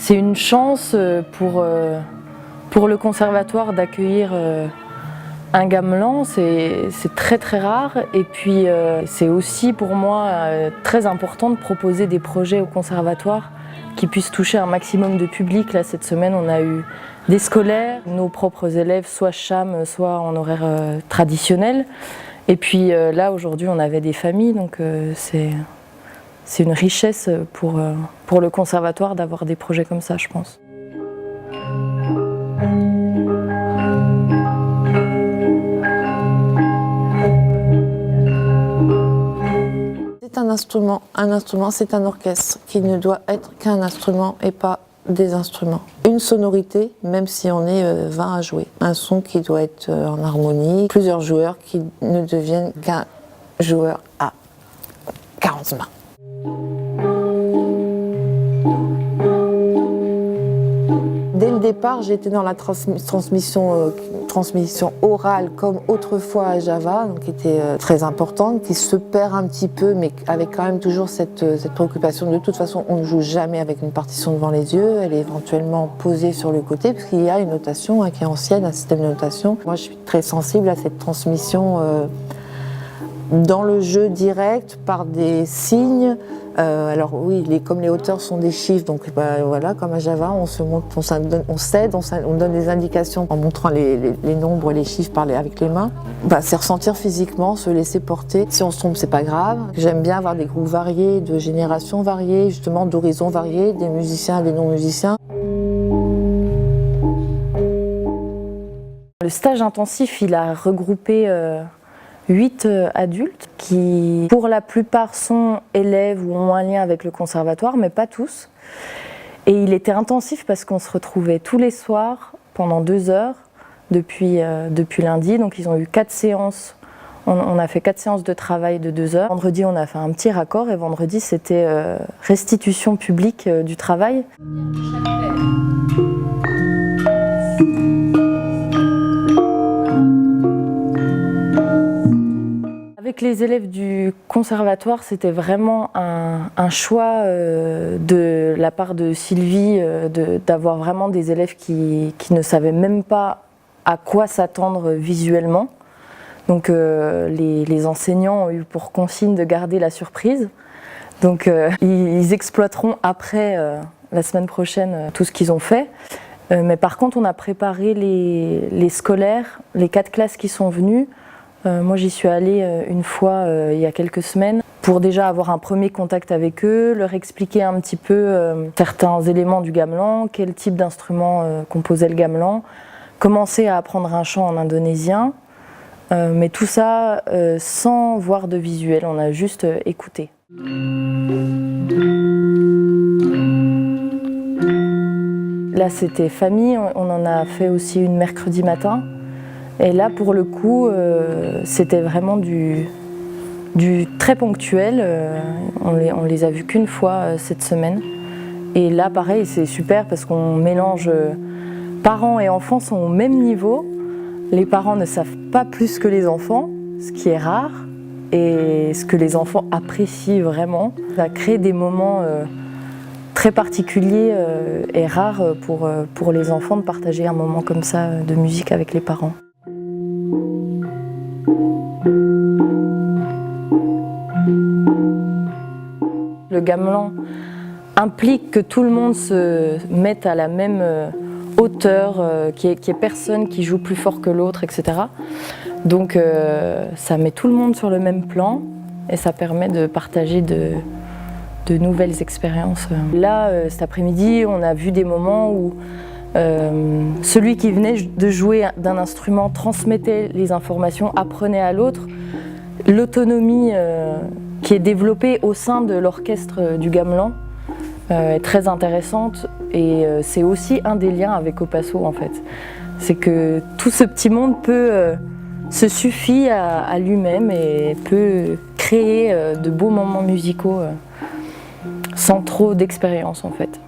C'est une chance pour le conservatoire d'accueillir un gamelan, c'est très très rare. Et puis c'est aussi pour moi très important de proposer des projets au conservatoire qui puissent toucher un maximum de public. Là, cette semaine, on a eu des scolaires, nos propres élèves, soit CHAM, soit en horaire traditionnel. Et puis là, aujourd'hui, on avait des familles, donc c'est une richesse pour le conservatoire d'avoir des projets comme ça, je pense. C'est un instrument c'est un orchestre qui ne doit être qu'un instrument et pas des instruments. Une sonorité, même si on est 20 à jouer. Un son qui doit être en harmonie, plusieurs joueurs qui ne deviennent qu'un joueur à 40 mains. Dès le départ, j'étais dans la transmission orale comme autrefois à Java, donc qui était très importante, qui se perd un petit peu, mais avec quand même toujours cette préoccupation. De toute façon, on ne joue jamais avec une partition devant les yeux, elle est éventuellement posée sur le côté, parce qu'il y a une notation qui est ancienne, un système de notation. Moi, je suis très sensible à cette transmission dans le jeu direct, par des signes. Alors oui, comme les hauteurs sont des chiffres, donc voilà, comme à Java, on se montre, on donne des indications en montrant les nombres, les chiffres avec les mains. C'est ressentir physiquement, se laisser porter. Si on se trompe, c'est pas grave. J'aime bien avoir des groupes variés, de générations variées, justement d'horizons variés, des musiciens et des non-musiciens. Le stage intensif, il a regroupé 8 adultes qui, pour la plupart, sont élèves ou ont un lien avec le conservatoire, mais pas tous. Et il était intensif parce qu'on se retrouvait tous les soirs pendant 2 heures depuis lundi. Donc ils ont eu 4 séances. On a fait 4 séances de travail de 2 heures. Vendredi, on a fait un petit raccord et vendredi, c'était restitution publique du travail. Avec les élèves du conservatoire, c'était vraiment un choix de la part de Sylvie d'avoir vraiment des élèves qui ne savaient même pas à quoi s'attendre visuellement. Donc les enseignants ont eu pour consigne de garder la surprise. Donc ils exploiteront après, la semaine prochaine, tout ce qu'ils ont fait. Mais par contre, on a préparé les scolaires, les 4 classes qui sont venues. Moi, j'y suis allée une fois il y a quelques semaines pour déjà avoir un premier contact avec eux, leur expliquer un petit peu certains éléments du gamelan, quel type d'instrument composait le gamelan, commencer à apprendre un chant en indonésien, mais tout ça sans voir de visuel, on a juste écouté. Là, c'était famille, on en a fait aussi une mercredi matin. Et là, pour le coup, c'était vraiment du très ponctuel. On les a vus qu'une fois cette semaine. Et là, pareil, c'est super parce qu'on mélange parents et enfants sont au même niveau. Les parents ne savent pas plus que les enfants, ce qui est rare, et ce que les enfants apprécient vraiment. Ça crée des moments très particuliers et rares pour les enfants de partager un moment comme ça de musique avec les parents. Le gamelan implique que tout le monde se mette à la même hauteur, qu'il y ait personne qui joue plus fort que l'autre, etc. Donc ça met tout le monde sur le même plan et ça permet de partager de nouvelles expériences. Là, cet après-midi, on a vu des moments où celui qui venait de jouer d'un instrument transmettait les informations, apprenait à l'autre. L'autonomie qui est développée au sein de l'orchestre du gamelan est très intéressante et c'est aussi un des liens avec Opasso en fait. C'est que tout ce petit monde se suffit à lui-même et peut créer de beaux moments musicaux sans trop d'expérience en fait.